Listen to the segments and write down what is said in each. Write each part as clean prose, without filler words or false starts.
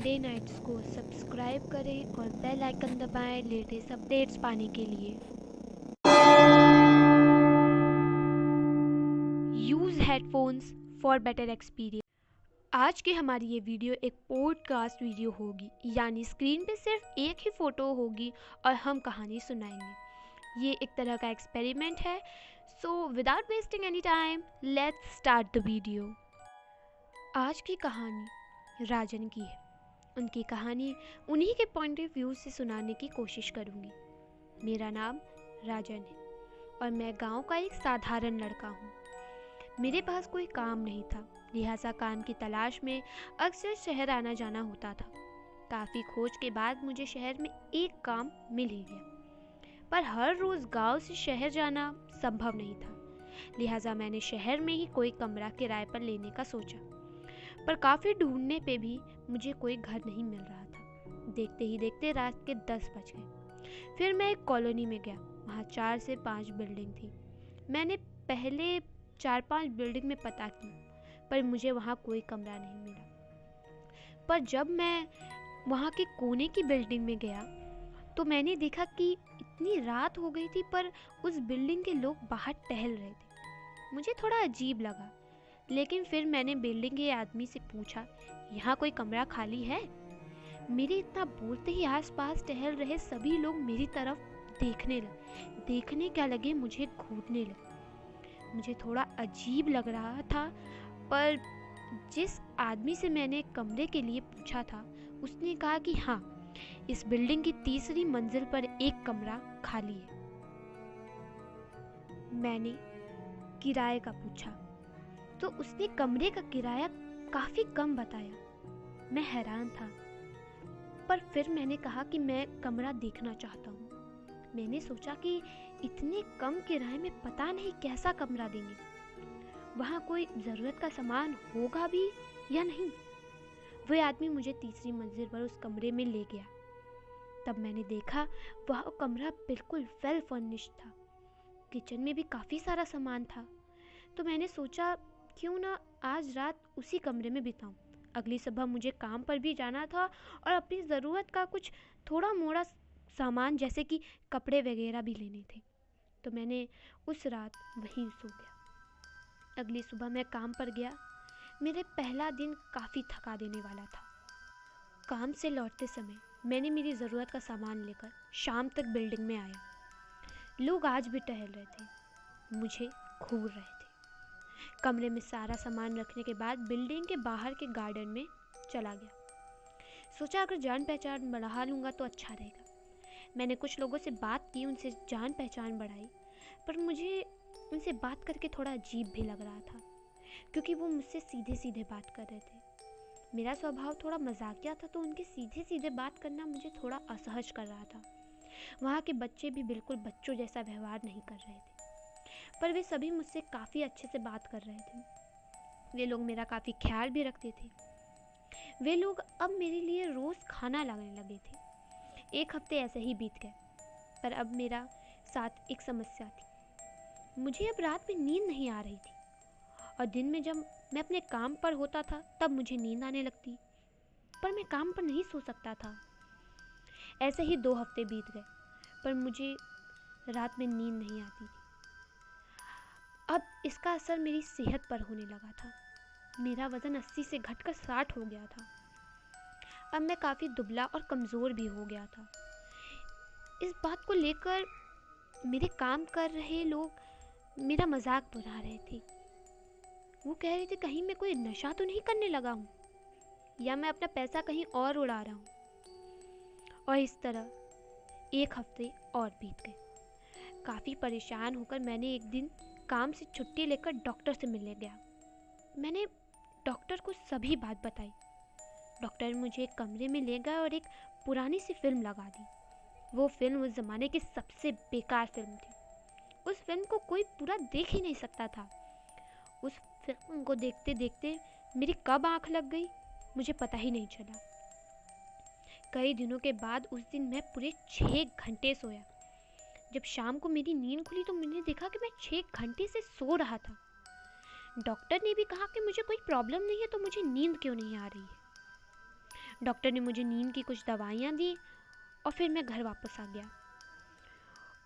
Sunday nights को subscribe करें और बेल आइकन दबाएं लेटेस्ट अपडेट्स पाने के लिए। Use headphones for better experience. आज की हमारी ये वीडियो एक पॉडकास्ट वीडियो होगी, यानी स्क्रीन पे सिर्फ एक ही फ़ोटो होगी और हम कहानी सुनाएंगे। ये एक तरह का एक्सपेरिमेंट है। So without wasting any time, let's start the video. आज की कहानी राजन की है। उनकी कहानी उन्हीं के पॉइंट ऑफ व्यू से सुनाने की कोशिश करूँगी। मेरा नाम राजन है और मैं गांव का एक साधारण लड़का हूँ। मेरे पास कोई काम नहीं था, लिहाजा काम की तलाश में अक्सर शहर आना जाना होता था। काफ़ी खोज के बाद मुझे शहर में एक काम मिल ही गया, पर हर रोज़ गांव से शहर जाना संभव नहीं था। लिहाजा मैंने शहर में ही कोई कमरा किराए पर लेने का सोचा, पर काफ़ी ढूंढने पे भी मुझे कोई घर नहीं मिल रहा था। देखते ही देखते रात के 10 बज गए। फिर मैं एक कॉलोनी में गया। वहाँ 4 से 5 बिल्डिंग थी। मैंने पहले 4-5 बिल्डिंग में पता की, पर मुझे वहाँ कोई कमरा नहीं मिला। पर जब मैं वहाँ के कोने की बिल्डिंग में गया तो मैंने देखा कि इतनी रात हो गई थी, पर उस बिल्डिंग के लोग बाहर टहल रहे थे। मुझे थोड़ा अजीब लगा, लेकिन फिर मैंने बिल्डिंग के आदमी से पूछा, यहाँ कोई कमरा खाली है? मेरे इतना बोलते ही आसपास टहल रहे सभी लोग मेरी तरफ देखने क्या लगे, मुझे घूरने लगे। मुझे थोड़ा अजीब लग रहा था, पर जिस आदमी से मैंने कमरे के लिए पूछा था उसने कहा कि हाँ, इस बिल्डिंग की तीसरी मंजिल पर एक कमरा खाली है। मैंने किराए का पूछा तो उसने कमरे का किराया काफ़ी कम बताया। मैं हैरान था, पर फिर मैंने कहा कि मैं कमरा देखना चाहता हूँ। मैंने सोचा कि इतने कम किराए में पता नहीं कैसा कमरा देंगे, वहाँ कोई ज़रूरत का सामान होगा भी या नहीं। वह आदमी मुझे तीसरी मंजिल पर उस कमरे में ले गया। तब मैंने देखा वह कमरा बिल्कुल वेल फर्निश्ड था। किचन में भी काफ़ी सारा सामान था। तो मैंने सोचा क्यों ना आज रात उसी कमरे में बिताऊं। अगली सुबह मुझे काम पर भी जाना था और अपनी ज़रूरत का कुछ थोड़ा मोड़ा सामान जैसे कि कपड़े वगैरह भी लेने थे। तो मैंने उस रात वहीं सो गया। अगली सुबह मैं काम पर गया। मेरे पहला दिन काफ़ी थका देने वाला था। काम से लौटते समय मैंने मेरी ज़रूरत का सामान लेकर शाम तक बिल्डिंग में आया। लोग आज भी टहल रहे थे, मुझे घूर रहे थे। कमरे में सारा सामान रखने के बाद बिल्डिंग के बाहर के गार्डन में चला गया। सोचा अगर जान पहचान बढ़ा लूँगा तो अच्छा रहेगा। मैंने कुछ लोगों से बात की, उनसे जान पहचान बढ़ाई, पर मुझे उनसे बात करके थोड़ा अजीब भी लग रहा था, क्योंकि वो मुझसे सीधे सीधे बात कर रहे थे। मेरा स्वभाव थोड़ा मजाकिया था, तो उनके सीधे सीधे बात करना मुझे थोड़ा असहज कर रहा था। वहाँ के बच्चे भी बिल्कुल बच्चों जैसा व्यवहार नहीं कर रहे थे, पर वे सभी मुझसे काफ़ी अच्छे से बात कर रहे थे। वे लोग मेरा काफ़ी ख्याल भी रखते थे। वे लोग अब मेरे लिए रोज़ खाना लाने लगे थे। एक हफ्ते ऐसे ही बीत गए, पर अब मेरा साथ एक समस्या थी। मुझे अब रात में नींद नहीं आ रही थी, और दिन में जब मैं अपने काम पर होता था तब मुझे नींद आने लगती, पर मैं काम पर नहीं सो सकता था। ऐसे ही 2 हफ्ते बीत गए, पर मुझे रात में नींद नहीं आती थी। अब इसका असर मेरी सेहत पर होने लगा था। मेरा वज़न 80 से घटकर 60 हो गया था। अब मैं काफ़ी दुबला और कमज़ोर भी हो गया था। इस बात को लेकर मेरे काम कर रहे लोग मेरा मजाक उड़ा रहे थे। वो कह रहे थे कहीं मैं कोई नशा तो नहीं करने लगा हूँ, या मैं अपना पैसा कहीं और उड़ा रहा हूँ। और इस तरह 1 हफ्ते और बीत गए। काफ़ी परेशान होकर मैंने एक दिन काम से छुट्टी लेकर डॉक्टर से मिलने गया। मैंने डॉक्टर को सभी बात बताई। डॉक्टर मुझे एक कमरे में ले गया और एक पुरानी सी फिल्म लगा दी। वो फिल्म उस ज़माने की सबसे बेकार फिल्म थी। उस फिल्म को कोई पूरा देख ही नहीं सकता था। उस फिल्म को देखते देखते मेरी कब आँख लग गई मुझे पता ही नहीं चला। कई दिनों के बाद उस दिन मैं पूरे 6 घंटे सोया। जब शाम को मेरी नींद खुली तो मैंने देखा कि मैं 6 घंटे से सो रहा था। डॉक्टर ने भी कहा कि मुझे कोई प्रॉब्लम नहीं है, तो मुझे नींद क्यों नहीं आ रही है। डॉक्टर ने मुझे नींद की कुछ दवाइयाँ दी और फिर मैं घर वापस आ गया।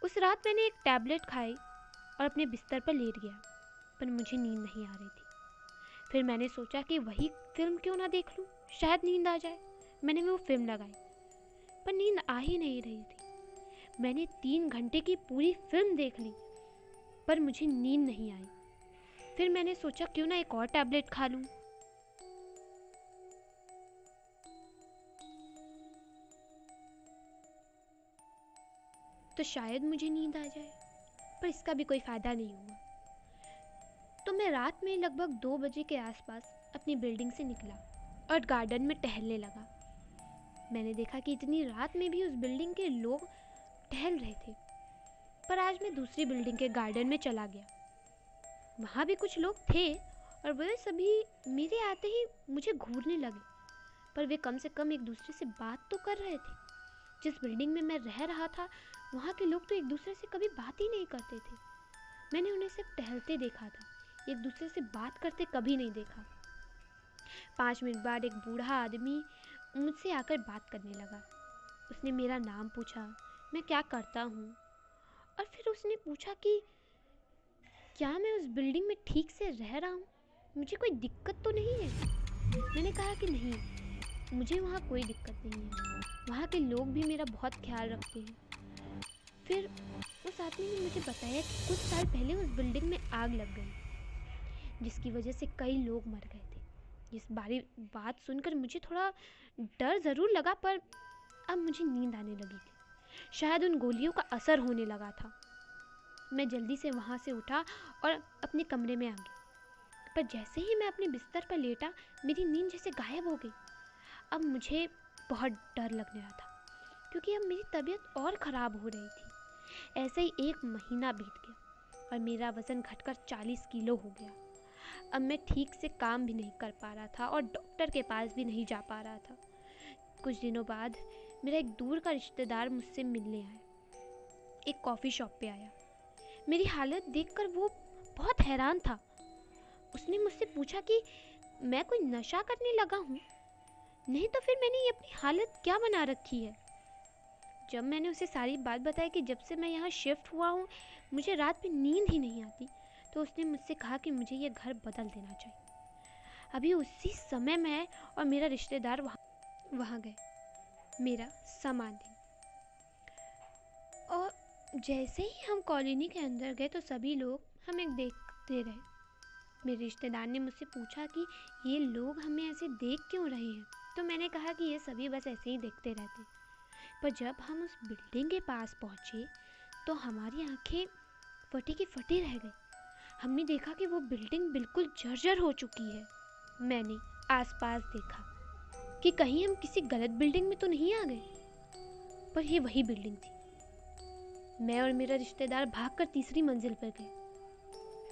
उस रात मैंने एक टैबलेट खाई और अपने बिस्तर पर लेट गया, पर मुझे नींद नहीं आ रही थी। फिर मैंने सोचा कि वही फिल्म क्यों ना देख लूँ, शायद नींद आ जाए। मैंने वो फिल्म लगाई, पर नींद आ ही नहीं रही थी। मैंने 3 घंटे की पूरी फिल्म देख ली, पर मुझे नींद नहीं आई। फिर मैंने सोचा क्यों ना एक और टैबलेट खा लूँ। तो शायद मुझे नींद आ जाए, पर इसका भी कोई फ़ायदा नहीं हुआ। तो मैं रात में लगभग 2 बजे के आसपास अपनी बिल्डिंग से निकला और गार्डन में टहलने लगा। मैंने देखा कि इतनी रात में भी उस बिल्डिंग के लोग टहल रहे थे, पर आज मैं दूसरी बिल्डिंग के गार्डन में चला गया। वहाँ भी कुछ लोग थे और वे सभी मेरे आते ही मुझे घूरने लगे, पर वे कम से कम एक दूसरे से बात तो कर रहे थे। जिस बिल्डिंग में मैं रह रहा था, वहाँ के लोग तो एक दूसरे से कभी बात ही नहीं करते थे। मैंने उन्हें सिर्फ टहलते देखा था, एक दूसरे से बात करते कभी नहीं देखा। 5 मिनट बाद एक बूढ़ा आदमी मुझसे आकर बात करने लगा। उसने मेरा नाम पूछा, मैं क्या करता हूँ, और फिर उसने पूछा कि क्या मैं उस बिल्डिंग में ठीक से रह रहा हूँ, मुझे कोई दिक्कत तो नहीं है। मैंने कहा कि नहीं, मुझे वहाँ कोई दिक्कत नहीं है, वहाँ के लोग भी मेरा बहुत ख्याल रखते हैं। फिर उस आदमी ने मुझे बताया कि कुछ साल पहले उस बिल्डिंग में आग लग गई, जिसकी वजह से कई लोग मर गए थे। इस बात सुनकर मुझे थोड़ा डर ज़रूर लगा, पर अब मुझे नींद आने लगी थी। शायद उन गोलियों का असर होने लगा था। मैं जल्दी से वहाँ से उठा और अपने कमरे में आ गई, पर जैसे ही मैं अपने बिस्तर पर लेटा, मेरी नींद जैसे गायब हो गई। अब मुझे बहुत डर लगने लगा था, क्योंकि अब मेरी तबीयत और ख़राब हो रही थी। ऐसे ही 1 महीना बीत गया और मेरा वज़न घटकर 40 किलो हो गया। अब मैं ठीक से काम भी नहीं कर पा रहा था और डॉक्टर के पास भी नहीं जा पा रहा था। कुछ दिनों बाद मेरा एक दूर का रिश्तेदार मुझसे मिलने आया। एक कॉफ़ी शॉप पे आया। मेरी हालत देखकर वो बहुत हैरान था। उसने मुझसे पूछा कि मैं कोई नशा करने लगा हूँ, नहीं तो फिर मैंने ये अपनी हालत क्या बना रखी है। जब मैंने उसे सारी बात बताई कि जब से मैं यहाँ शिफ्ट हुआ हूँ मुझे रात में नींद ही नहीं आती, तो उसने मुझसे कहा कि मुझे ये घर बदल देना चाहिए। अभी उसी समय मैं और मेरा रिश्तेदार वहाँ गए मेरा सामान देने। और जैसे ही हम कॉलोनी के अंदर गए तो सभी लोग हमें देखते रहे। मेरे रिश्तेदार ने मुझसे पूछा कि ये लोग हमें ऐसे देख क्यों रहे हैं, तो मैंने कहा कि ये सभी बस ऐसे ही देखते रहते हैं। पर जब हम उस बिल्डिंग के पास पहुँचे तो हमारी आंखें फटी की फटी रह गई। हमने देखा कि वो बिल्डिंग बिल्कुल जर्जर हो चुकी है। मैंने आसपास देखा कि कहीं हम किसी गलत बिल्डिंग में तो नहीं आ गए, पर ये वही बिल्डिंग थी। मैं और मेरा रिश्तेदार भागकर तीसरी मंजिल पर गए,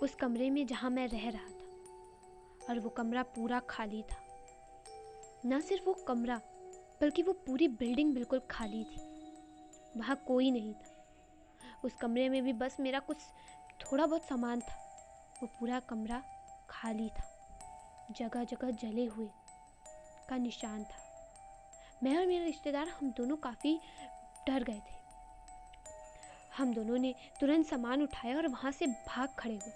उस कमरे में जहाँ मैं रह रहा था, और वो कमरा पूरा खाली था। न सिर्फ वो कमरा बल्कि वो पूरी बिल्डिंग बिल्कुल खाली थी, वहाँ कोई नहीं था। उस कमरे में भी बस मेरा कुछ थोड़ा बहुत सामान था। वो पूरा कमरा खाली था, जगह जगह जले हुए का निशान था। मैं और मेरा रिश्तेदार हम दोनों काफ़ी डर गए थे। हम दोनों ने तुरंत सामान उठाया और वहाँ से भाग खड़े हुए।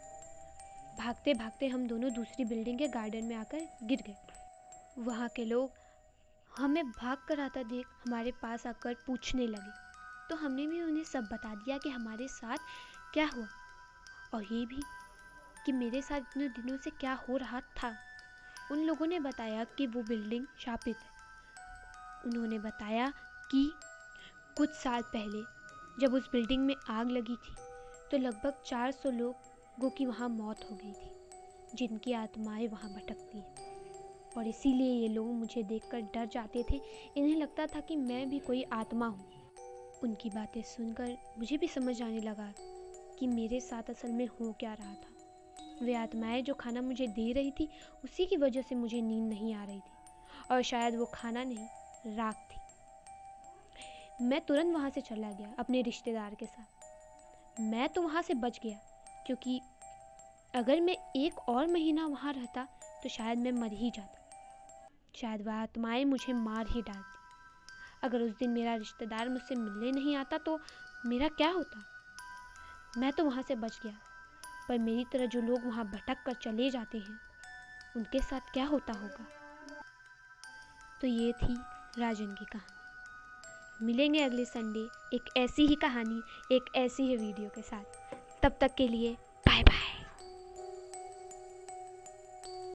भागते भागते हम दोनों दूसरी बिल्डिंग के गार्डन में आकर गिर गए। वहाँ के लोग हमें भाग कर आता देख हमारे पास आकर पूछने लगे, तो हमने भी उन्हें सब बता दिया कि हमारे साथ क्या हुआ, और ये भी कि मेरे साथ इतने दिनों से क्या हो रहा था। उन लोगों ने बताया कि वो बिल्डिंग शापित है। उन्होंने बताया कि कुछ साल पहले जब उस बिल्डिंग में आग लगी थी तो लगभग 400 लोगों की वहाँ मौत हो गई थी, जिनकी आत्माएं वहाँ भटकती हैं, और इसीलिए ये लोग मुझे देखकर डर जाते थे। इन्हें लगता था कि मैं भी कोई आत्मा हूँ। उनकी बातें सुनकर मुझे भी समझ आने लगा कि मेरे साथ असल में हो क्या रहा था। वे आत्माएं जो खाना मुझे दे रही थी, उसी की वजह से मुझे नींद नहीं आ रही थी, और शायद वो खाना नहीं, राख थी। मैं तुरंत वहाँ से चला गया अपने रिश्तेदार के साथ। मैं तो वहाँ से बच गया, क्योंकि अगर मैं 1 और महीना वहाँ रहता तो शायद मैं मर ही जाता। शायद वह आत्माएं मुझे मार ही डालती। अगर उस दिन मेरा रिश्तेदार मुझसे मिलने नहीं आता तो मेरा क्या होता? मैं तो वहाँ से बच गया, पर मेरी तरह जो लोग वहाँ भटक कर चले जाते हैं उनके साथ क्या होता होगा? तो ये थी राजन की कहानी। मिलेंगे अगले संडे एक ऐसी ही कहानी, एक ऐसी ही वीडियो के साथ। तब तक के लिए